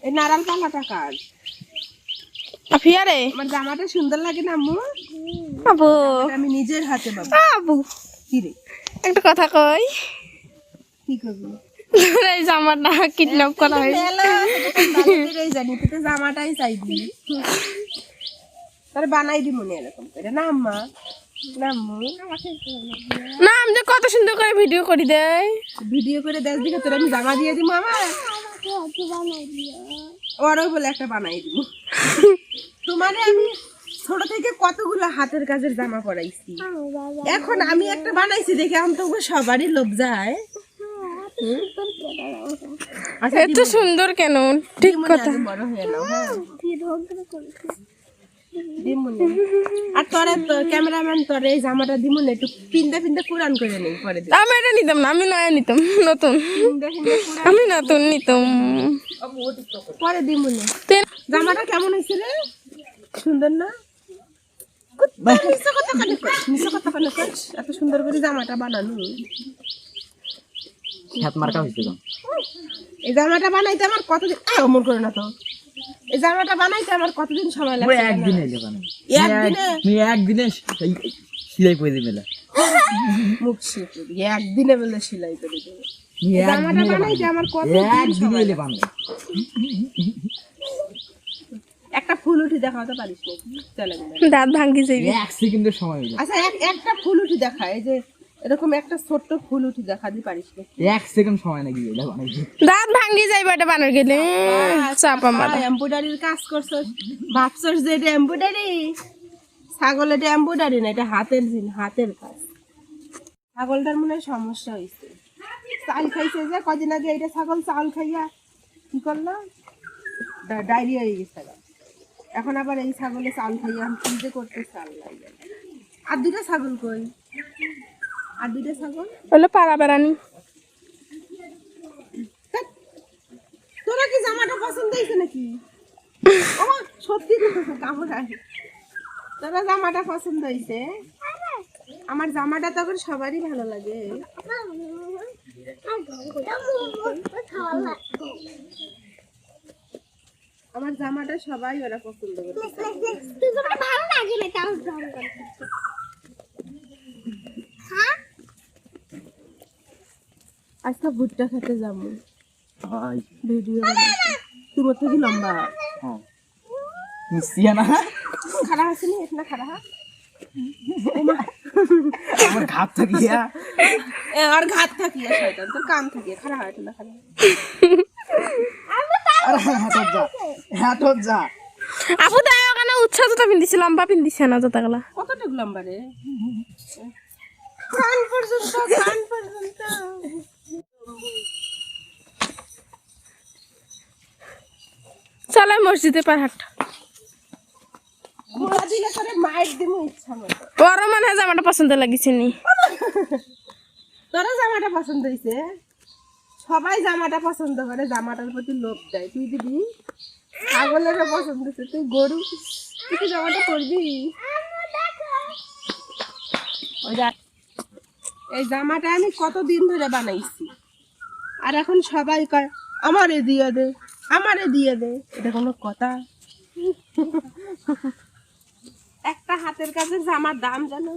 এই নারাল পালাটা কাজ আফিয়া রে আমার জামাটা সুন্দর লাগে না আম্মু? আবু আমি নিজের হাতে বাবা। আবু কি রে একটা কথা কই, কি করবি? তোর এই জামাটা কিডন্যাপ করা হয়েছে। এই জানি তুই তো জামাটাই চাইবি, তার বানাই দি মনে এরকম করে না আম্মা? না আম্মু, না আমি যে কত সুন্দর করে ভিডিও করি দেয়। ভিডিও করে দেখ দিকে তোর আমি জামা দিয়ে দিব আমার, ওরও বলে একটা বানাই দিব। তোমারে আমি ছোট থেকে কতগুলো হাতের কাজের জামা পরাইছি, এখন আমি একটা বানাইছি দেখে আমি তো সবারই লোভ যায়। আচ্ছা এত সুন্দর কেন? ঠিক কথা। বড় হয়ে নাও, হ্যাঁ দিমুনে। আর তোরে তো ক্যামেরাম্যান তোরে এই জামাটা দিমুনে একটু পিন্দে পিন্দে পুরান করে নেই পরে দে। আমি এটা নিতাম না, আমি নয়া নিতাম, নতুন। পিন্দে পিন্দে পুরান আমি নতুন নিতাম পরে দিমুনে। জামাটা কেমন হয়েছে রে? সুন্দর না? এত সুন্দর করে জামাটা বানানো, এই জামাটা বানাইতে আমার কতদিন, অমন করে না তো, এই জামাটা বানাইতে আমার কতদিন সময় লাগে? একদিনে সেলাই করে দিবে মুখ শিখে একদিনে বলে সেলাই করে দেবে। জামাটা বানাইতে আমার কতদিন সময় লাগে? একটা ফুল উঠি দেখাতে পারিস নাকি? চলে গেল, দাঁত ভাঙ্গি যাইবে। এক সেকেন্ডের সময় হলো। আচ্ছা একটা ফুল উঠি দেখা, এই যে এরকম একটা ছোট্ট ফুল উঠি দেখাতে পারিস নাকি? এক সেকেন্ড সময় নাকি এটা বানাইতে? দাঁত ভাঙ্গি যাইবে এটা বানার গেলে। চাপা মারা এমব্রয়ডারির কাজ করছস, ভাবছস যে এটা এমব্রয়ডারি? ছাগল এটা এমব্রয়ডারি না, এটা হাতের হাতের কাজ। ছাগলটার মনে হয় সমস্যা হয়েছে, চাল খাইছে যে কদিন আগে, এটা ছাগল চাল খাইয়া কি করলো, ডায়রিয়া হয়ে গেছে। এখন আবার এই ছাগলে চাল খাইয়া আমি কি যে করতে চাল লাগে। আর দুটা ছাগল কই? আর দুটা ছাগল হলো পাড়া বেড়ানি। তোরা কি জামাটা পছন্দ হয়েছে নাকি? ওমা সত্যি কাপড় আছে, তোরা জামাটা পছন্দ হয়েছে? আমার জামাটা তখন সবারই ভালো লাগে। আমার জামাটা সবাই ওরা পছন্দ করে। আজকে ভুট্টা খেতে যাবো, ভিডিও তোমার থেকে লম্বা মিশিয়া না খারাপ আছে নি, এটা খারাপ আমার ঘাত থাকিয়া আর ঘাত থাকিয়া শয়তান তোর কান থাকিয়া খারাপ হয় এটা খারাপ। আরে হাতত যা, হাতত যা। আপু তাই ওখানে উৎসাহ জুতা পিন্দিছে, লম্বা পিন্দিছে না জুতাগুলা। কতটুকু লম্বা রে? কান পর্যন্ত, কান পর্যন্ত। চলে মসজিদে পার হাট। ঘোড়া দিলে করে মাইর দিমু ইচ্ছা মতো। বড় মানে জামাটা পছন্দ লাগিছে নি? তোরা জামাটা পছন্দ হয়েছে? সবাই জামাটা পছন্দ করে, জামাটার প্রতি লোভ দেয়। তুই দিবি? ছাগলেরও পছন্দ হচ্ছে, তুই গরু, তুই কি জামাটা করবি? ওই দেখ, এই জামাটা আমি কতদিন ধরে বানাইছি, আর এখন সবাই কয় আমারে দিয়ে দে, আমারে দিয়ে দে। এটা কোনো কথা? একটা হাতের কাছে জামার দাম জানো?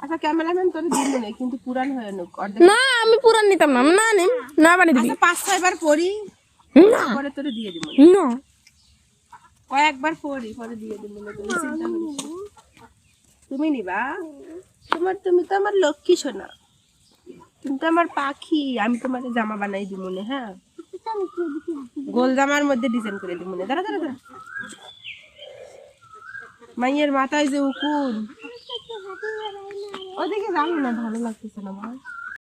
আচ্ছা ক্যামেরাম্যান তোর দিন নেই কিন্তু পুরান হয়ে নুক অর্ধেক। না আমি পুরান নিতাম না, আমি না নিম না বানিয়ে দিবি। আচ্ছা 5-6 বার পরি, না পরে তোরে দিয়ে দিব। না কয়েকবার পরি পরে দিয়ে দিব, তুমি চিন্তা করিস না। তুমি নিবা? তুমি তো আমার লক্ষ্মী সোনা, তুমি তো আমার পাখি। আমি তোমার জামা বানাই দিব মনে, হ্যাঁ গোল জামার মধ্যে ডিজাইন করে দিব মনে। দাঁড়া দাঁড়া দাঁড়া, মাইয়ের মাথায় যে উকুন, ওদিকে যাবো না, ভালো লাগতেছে না আমার।